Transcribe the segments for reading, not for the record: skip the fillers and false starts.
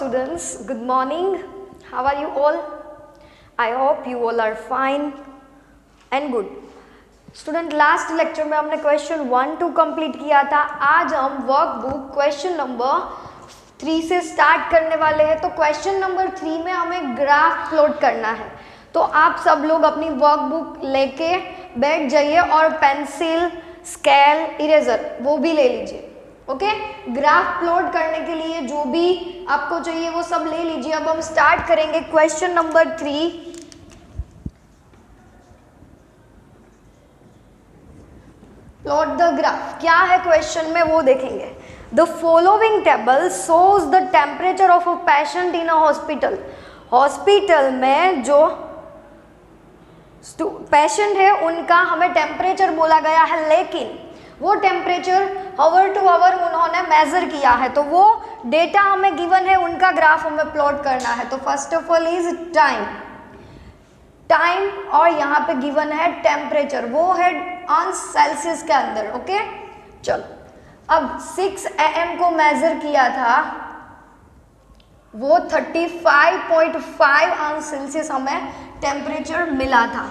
students, good morning. How are you all? I hope you all are fine and good. Student, last lecture में हमने question 1 2 complete किया था. आज हम workbook question number 3 से start करने वाले हैं. तो क्वेश्चन नंबर 3 में हमें ग्राफ प्लॉट करना है. तो आप सब लोग अपनी वर्कबुक लेके बैठ जाइए और पेंसिल, स्केल, इरेजर वो भी ले लीजिए. ओके, ग्राफ प्लॉट करने के लिए जो भी आपको चाहिए वो सब ले लीजिए. अब हम स्टार्ट करेंगे question number 3. Plot the graph. क्या है क्वेश्चन में वो देखेंगे. The following table shows the temperature of a patient in a hospital. Hospital में जो पेशेंट है उनका हमें टेम्परेचर बोला गया है, लेकिन वो टेम्परेचर आवर टू आवर उन्होंने मेजर किया है. तो वो डेटा हमें गिवन है, उनका ग्राफ हमें प्लॉट करना है. तो first of all is time और यहाँ पे गिवन है टेम्परेचर, वो है ऑन सेल्सियस के अंदर. ओके, चलो अब 6 AM को मेजर किया था, वो 35.5 ऑन सेल्सियस हमें टेम्परेचर मिला था.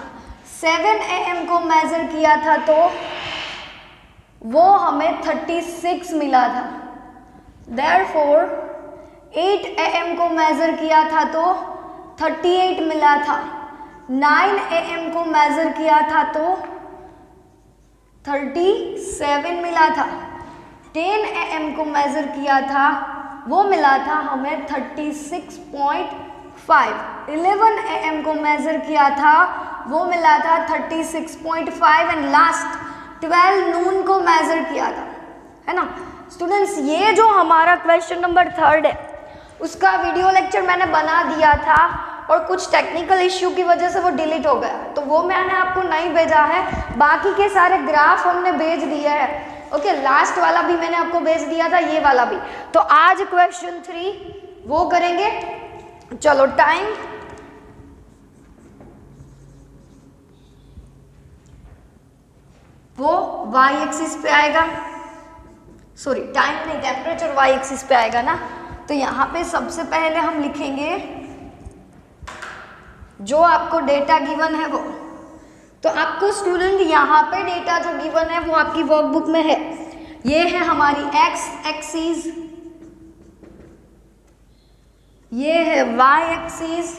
7 AM को मेजर किया था तो वो हमें 36 मिला था. Therefore 8 AM को मेजर किया था तो 38 मिला था. 9 AM को मेजर किया था तो 37 मिला था. 10 AM को मेजर किया था वो मिला था हमें 36.5. 11 AM को मेजर किया था वो मिला था 36.5 एंड लास्ट 12 नून को मेजर किया था, है ना स्टूडेंट्स. ये जो हमारा क्वेश्चन नंबर 3 है उसका वीडियो लेक्चर मैंने बना दिया था और कुछ टेक्निकल इश्यू की वजह से वो डिलीट हो गया, तो वो मैंने आपको नहीं भेजा है. बाकी के सारे ग्राफ हमने भेज दिए हैं. ओके, लास्ट वाला भी मैंने आपको भेज दिया था, ये वाला भी. तो आज क्वेश्चन 3 वो करेंगे. चलो, टाइम, वो y एक्सिस पे आएगा, सॉरी टाइम नहीं, टेम्परेचर y एक्सिस पे आएगा ना. तो यहाँ पे सबसे पहले हम लिखेंगे जो आपको डेटा गिवन है वो. तो आपको स्टूडेंट यहाँ पे डेटा जो गिवन है वो आपकी वर्कबुक में है. ये है हमारी x एक्सिस, ये है y एक्सिस,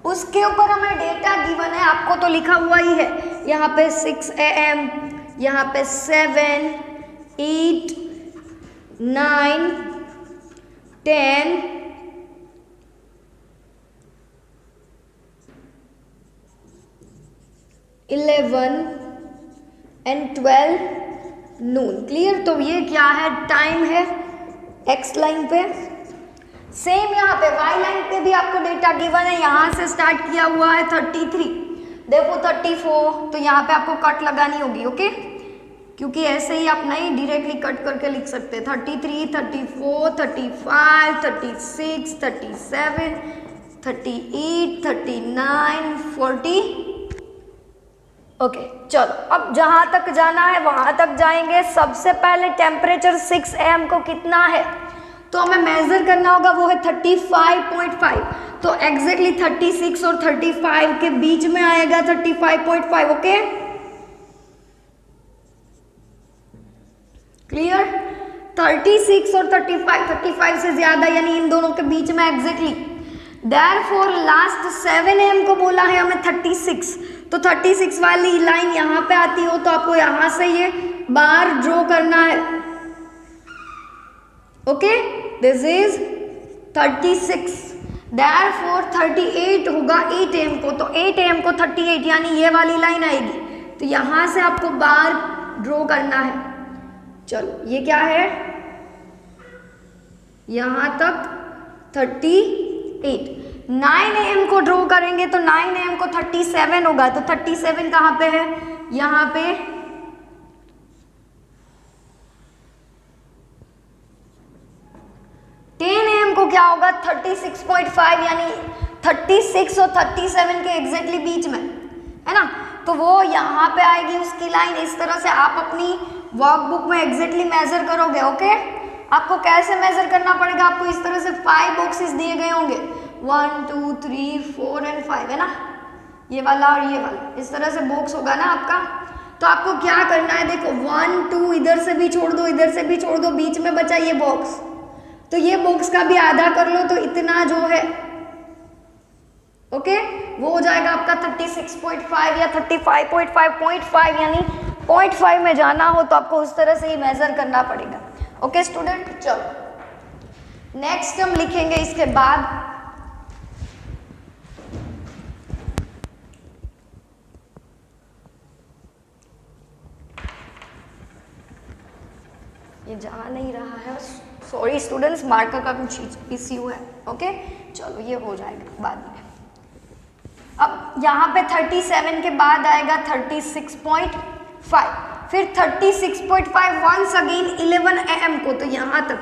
उसके ऊपर हमें डेटा गिवन है. आपको तो लिखा हुआ ही है यहाँ पे 6 AM, यहाँ पे 7, 8, 9, 10, 11 एंड 12 नून. क्लियर. तो ये क्या है, टाइम है x लाइन पे. सेम यहाँ पे y लाइन पे भी आपको डेटा गिवन है. यहाँ से स्टार्ट किया हुआ है 33, देखो 34, तो यहाँ पे आपको कट लगानी होगी. ओके, क्योंकि ऐसे ही आप नहीं डायरेक्टली कट करके लिख सकते. 33, 34, 35, 36, 37, 38, 39, 40. ओके, चलो अब जहाँ तक जाना है वहाँ तक जाएंगे. सबसे पहले टेम्परेचर 6 AM को कितना है तो हमें मेजर करना होगा, वो है 35.5. तो एग्जैक्टली 36 और 35 के बीच में आएगा 35.5. Okay, clear. 36 और 35 से ज्यादा यानी इन दोनों के बीच में एग्जैक्टली. देयरफॉर लास्ट 7 AM को बोला है हमें 36, तो 36 वाली लाइन यहाँ पे आती हो तो आपको यहाँ से ये बार ड्रॉ करना है. Okay, this is 36. Therefore 38 होगा 8 AM को, तो 8 AM को 38 यानी ये वाली लाइन आएगी. तो यहाँ से आपको बार ड्रॉ करना है. चलो, ये क्या है, यहाँ तक 38. 9 AM को ड्रॉ करेंगे तो 9 AM को 37 होगा. तो 37 कहाँ पे है, यहाँ पे. को क्या होगा 36.5 यानी 36 और 37 के एग्जैक्टली बीच में, है ना. तो वो यहाँ पे आएगी उसकी लाइन. इस तरह से आप अपनी वर्कबुक में एग्जैक्टली मेजर करोगे. ओके, आपको कैसे मेजर करना पड़ेगा, आपको इस तरह से 5 बॉक्सेस दिए गए होंगे, 1 2 3 4 एंड 5 है ना, ये वाला और ये वाला, इस तरह से बॉक्स होगा ना आपका। तो आपको क्या करना है, देखो 1 2 इधर से भी छोड़ दो, इधर से भी छोड़ दो, बीच में बचा ये बॉक्स, तो ये बॉक्स का भी आधा कर लो, तो इतना जो है ओके वो हो जाएगा आपका 36.5 या 35.5 यानी 0.5 में जाना हो तो आपको उस तरह से ही मेजर करना पड़ेगा। ओके स्टूडेंट, चलो नेक्स्ट हम लिखेंगे इसके बाद ये जा नहीं रहा है, सॉरी स्टूडेंट्स, मार्कर का कुछ इश्यू है। ओके चलो ये हो जाएगा बाद में। अब यहाँ पे 37 के बाद आएगा 36.5, फिर 36.5 वंस अगेन 11 am को, तो यहाँ तक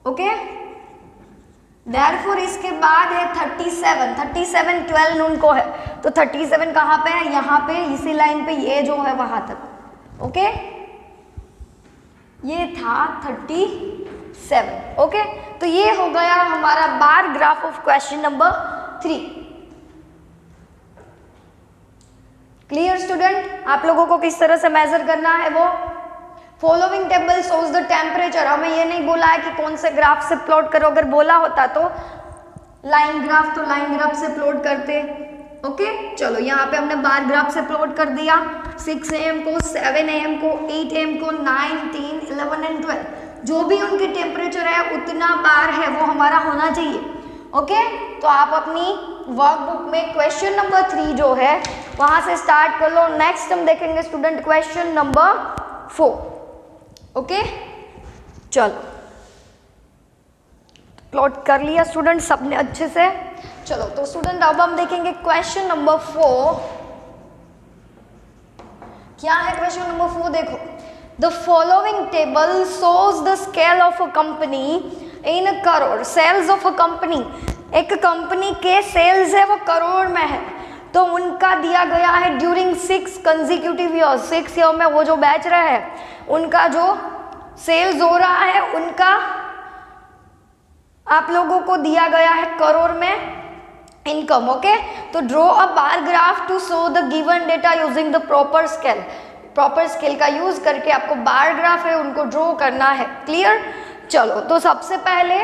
ओके। देयरफॉर इसके बाद है 37 12 नून को है, तो 37 कहाँ पे है, यहाँ पे इसी लाइन पे, ये जो है वहां तक। ओके ये था 37। ओके तो ये हो गया हमारा bar graph of question number 3। Clear student, आप लोगों को किस तरह से मेजर करना है वो, following table shows the temperature. हमें ये नहीं बोला है कि कौन से ग्राफ से प्लॉट करो, अगर बोला होता तो लाइन ग्राफ, तो लाइन ग्राफ से प्लॉट करते। ओके चलो यहाँ पे हमने बार ग्राफ से प्लॉट कर दिया 6 AM को, 7 AM को, 8 AM को, 9 10 11 एंड 12, जो भी उनके टेम्परेचर है उतना बार है वो हमारा होना चाहिए। ओके तो आप अपनी वर्कबुक में क्वेश्चन नंबर 3 जो है वहां से स्टार्ट कर लो। नेक्स्ट हम देखेंगे स्टूडेंट क्वेश्चन नंबर 4। ओके चलो प्लॉट कर लिया स्टूडेंट सबने अच्छे से। चलो तो स्टूडेंट अब हम देखेंगे क्वेश्चन नंबर 4। क्या है क्वेश्चन नंबर 4, देखो the following table shows the scale of a company in crore. Sales of a company, एक कंपनी के सेल्स है वो करोड़ में है, तो उनका दिया गया है ड्यूरिंग 6 कंसेक्यूटिव ईयर्स, 6 ईयर में वो जो बेच रहे हैं उनका जो सेल्स हो रहा है उनका आप लोगों को दिया गया है करोड़ में इनकम। ओके तो draw a bar graph to show the given data using the proper scale. Proper scale का यूज करके आपको बार ग्राफ है उनको ड्रॉ करना है। क्लियर, चलो तो सबसे पहले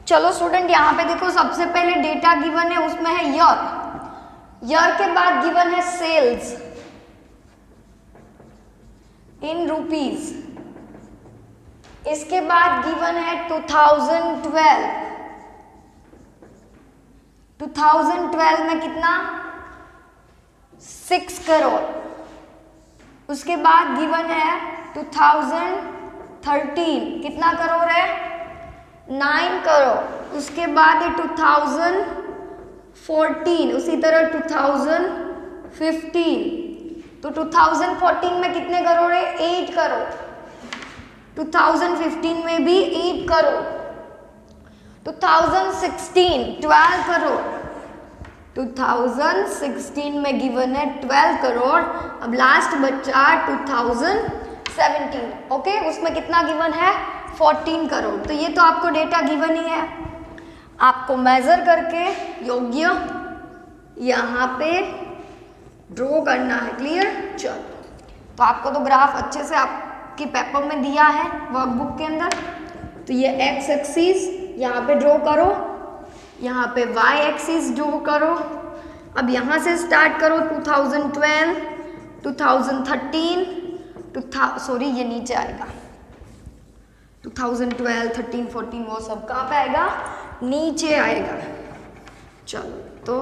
चलो स्टूडेंट यहाँ पे देखो सबसे पहले डेटा गिवन है उसमें है ईयर, ईयर के बाद गिवन है सेल्स इन रुपीज, इसके बाद गिवन है 2012 में कितना 6 करोड़, उसके बाद गिवन है 2013 कितना करोड़ है 9 करोड़, उसके बाद है 2014, उसी तरह 2015, तो 2014 में कितने करोड़ है 8 करोड़, 2015 में भी 8 करोड़, 2016 12 करोड़, 2016 में गिवन है 12 करोड़। अब लास्ट बचा 2017, ओके उसमें कितना गिवन है 14 करोड़। तो ये तो आपको डेटा गिवन ही है, आपको मेजर करके योग्य यहाँ पे ड्रॉ करना है। क्लियर, चलो तो आपको तो ग्राफ अच्छे से आपके पेपर में दिया है वर्कबुक के अंदर, तो ये एक्स एक्सिस यहाँ पे ड्रॉ करो, यहाँ पे वाई एक्सिस ड्रॉ करो। अब यहाँ से स्टार्ट करो 2012, 2013, सॉरी ये नीचे आएगा 2012, 13, 14 वो सब कहाँ पे आएगा नीचे आएगा। चलो तो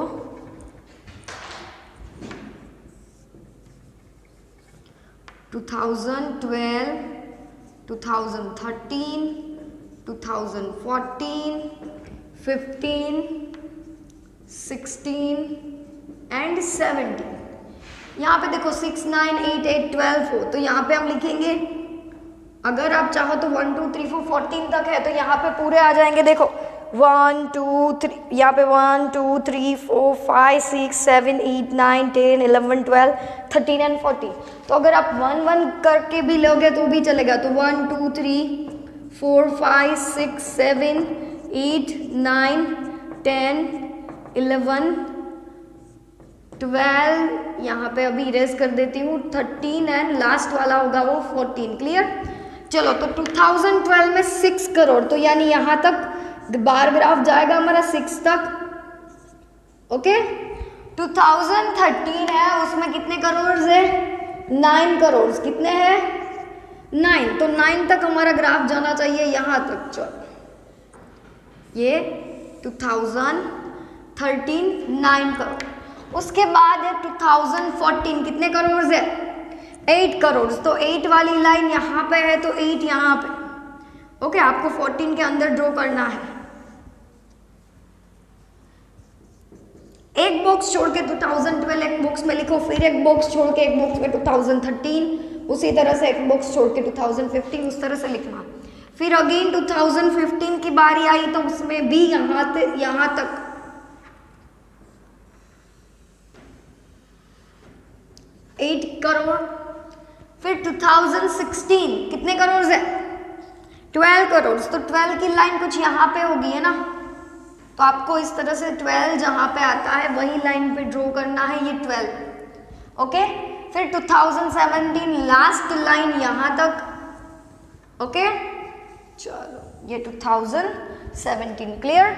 2012, 2013, 2014, 15, 16 एंड 17। यहाँ पे देखो 6, 9, 8, 8, 12 हो, तो यहाँ पे हम लिखेंगे अगर आप चाहो तो 1, 2, 3, 4, 14 तक है तो यहाँ पे पूरे आ जाएंगे। देखो 1 2 3, यहाँ पे 1 2 3 4 5 6 7 8 9 10 11 12 13 एंड 14। तो अगर आप 1 1 करके भी लोगे तो भी चलेगा। तो 1 2 3 4 5 6 7 8 9 10 11 12, यहाँ पे अभी इरेज कर देती हूँ 13 एंड लास्ट वाला होगा वो 14। क्लियर। चलो तो 2012 में 6 करोड़, तो यानी यहाँ तक बार ग्राफ जाएगा हमारा 6 तक। ओके। 2013 है, उसमें कितने करोड़ है? 9 करोड़। कितने हैं? 9। तो 9 तक हमारा ग्राफ जाना चाहिए यहाँ तक। चलो ये 2013 9 करोड़। उसके बाद है 2014, कितने करोड़ है? 8 करोड़। तो 8 वाली लाइन यहाँ पे है तो 8 यहाँ पे। ओके, आपको 14 के अंदर ड्रॉ करना है। एक बॉक्स छोड़ के 2012 एक बॉक्स में लिखो, फिर एक बॉक्स छोड़ के एक बॉक्स में 2013, उसी तरह से एक बॉक्स छोड़ के 2015, उस तरह से लिखना। फिर अगेन 2015 की बारी आई तो उसमें भी यहाँ तक 8 करोड़। फिर 2016 कितने करोड़ है? 12 करोड़। तो 12 की लाइन कुछ यहाँ पे होगी, है ना? तो आपको इस तरह से 12 जहाँ पे आता है वही लाइन पे ड्रॉ करना है, ये 12। ओके। फिर 2017 लास्ट लाइन यहाँ तक। ओके, चलो ये 2017। क्लियर।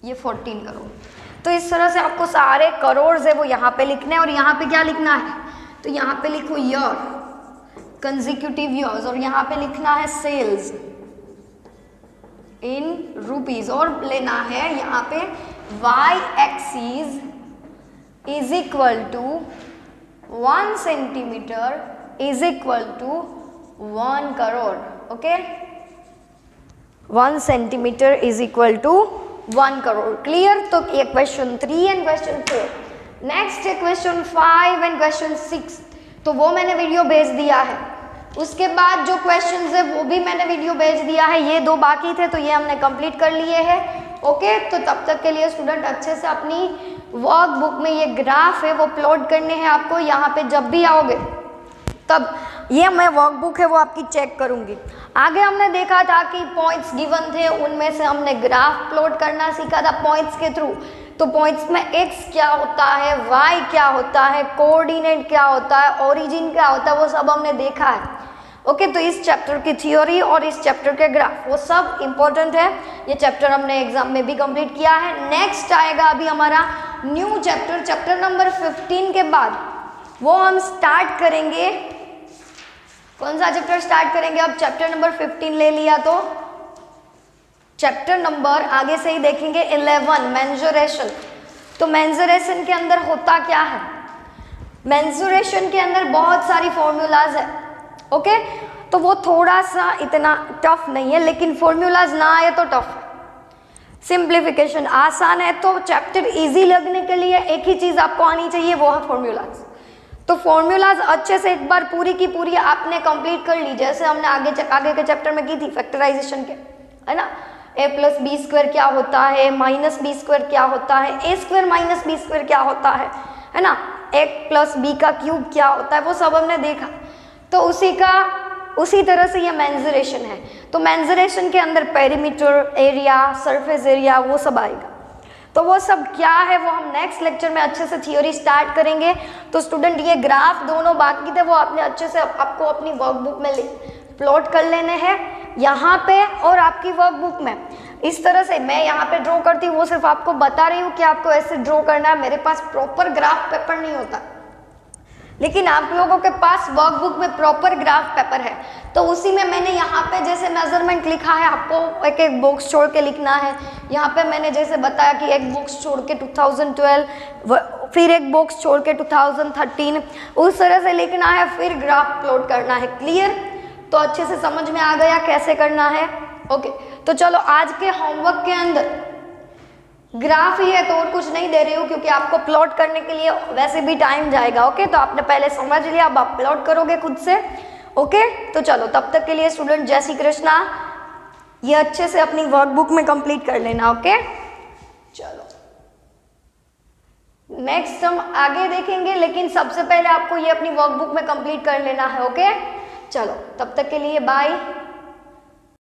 ये 14 करोड़। तो इस तरह से आपको सारे करोड़ है वो यहाँ पे लिखने हैं। और यहाँ पे क्या लिखना है? तो यहाँ पे लिखो ईयर, कंसेक्यूटिव ईयर्स, और यहाँ पे लिखना है सेल्स इन रुपीज, और लेना है यहाँ पे y axis is equal to 1 centimetre is equal to 1 crore. Okay, 1 centimetre is equal to 1 crore. Clear. तो ये क्वेश्चन 3 एंड क्वेश्चन 4। नेक्स्ट है क्वेश्चन 5 एंड क्वेश्चन 6। तो वो मैंने वीडियो भेज दिया है। उसके बाद जो क्वेश्चंस है वो भी मैंने वीडियो भेज दिया है। ये 2 बाकी थे तो ये हमने कंप्लीट कर लिए हैं। ओके, तो तब तक के लिए स्टूडेंट अच्छे से अपनी वर्कबुक में ये ग्राफ है वो प्लॉट करने हैं आपको। यहाँ पे जब भी आओगे तब ये मैं वर्कबुक है वो आपकी चेक करूंगी। आगे हमने देखा था कि पॉइंट्स गिवन थे, उनमें से हमने ग्राफ प्लॉट करना सीखा था पॉइंट्स के थ्रू। तो पॉइंट्स में x क्या होता है, y क्या होता है, कोऑर्डिनेट क्या होता है, ओरिजिन क्या होता है, वो सब हमने देखा है। ओके, तो इस चैप्टर की थ्योरी और इस चैप्टर के ग्राफ वो सब इंपॉर्टेंट है। ये चैप्टर हमने एग्जाम में भी कंप्लीट किया है। नेक्स्ट आएगा अभी हमारा न्यू चैप्टर, चैप्टर नंबर 15 के बाद वो हम स्टार्ट करेंगे। कौन सा चैप्टर स्टार्ट करेंगे? अब चैप्टर नंबर 15 ले लिया तो चैप्टर नंबर आगे से ही देखेंगे 11 मेंसुरेशन। तो मेंसुरेशन के अंदर होता क्या है? मेंसुरेशन के अंदर बहुत सारी फॉर्मूलाज है। ओके, तो वो थोड़ा सा इतना टफ नहीं है, लेकिन फॉर्मूलाज ना आए तो टफ है। सिंप्लीफिकेशन आसान है, तो चैप्टर इजी लगने के लिए एक ही चीज आपको आनी चाहिए, वो है फॉर्मूलाज। तो फॉर्मूलाज अच्छे से एक बार पूरी की पूरी आपने कंप्लीट कर ली, जैसे हमने आगे के चैप्टर में की थी फैक्टराइजेशन के, है ना। a प्लस बी स्क्वायर क्या होता है, माइनस बी स्क्वायर क्या होता है, ए स्क्वायर माइनस बी स्क्वायर क्या होता है ना, ए प्लस बी का क्यूब क्या होता है, वो सब हमने देखा। तो उसी तरह से ये मेंसुरेशन है। तो मेंसुरेशन के अंदर पेरीमीटर, एरिया, सरफेस एरिया, वो सब आएगा। तो वो सब क्या है वो हम नेक्स्ट लेक्चर में अच्छे से थ्योरी स्टार्ट करेंगे। तो स्टूडेंट ये ग्राफ दोनों बाकी थे वो आपने अच्छे से आपको अपनी वर्कबुक में प्लॉट कर लेने हैं यहाँ पे, और आपकी वर्कबुक में इस तरह से मैं यहाँ पे ड्रॉ करती हूँ, वो सिर्फ आपको बता रही हूँ कि आपको ऐसे ड्रॉ करना है। मेरे पास प्रॉपर ग्राफ पेपर नहीं होता, लेकिन आप लोगों के पास वर्कबुक में प्रॉपर ग्राफ पेपर है। तो उसी में मैंने यहाँ पे जैसे मेजरमेंट लिखा है, आपको एक एक बॉक्स छोड़ के लिखना है। यहाँ पे मैंने जैसे बताया कि एक बॉक्स छोड़ के 2012, फिर एक बॉक्स छोड़ के 2013, उस तरह से लिखना है, फिर ग्राफ प्लॉट करना है। क्लियर? तो अच्छे से समझ में आ गया कैसे करना है। ओके, तो चलो आज के होमवर्क के अंदर ग्राफ ही है तो और कुछ नहीं दे रही हूँ, क्योंकि आपको प्लॉट करने के लिए वैसे भी टाइम जाएगा। ओके, तो आपने पहले समझ लिया, अब आप प्लॉट करोगे खुद से। ओके, तो चलो तब तक के लिए स्टूडेंट जय श्री कृष्णा, ये अच्छे से अपनी वर्कबुक में कंप्लीट कर लेना। ओके, चलो नेक्स्ट हम आगे देखेंगे, लेकिन सबसे पहले आपको ये अपनी वर्कबुक में कंप्लीट कर लेना है। ओके, चलो तब तक के लिए बाय।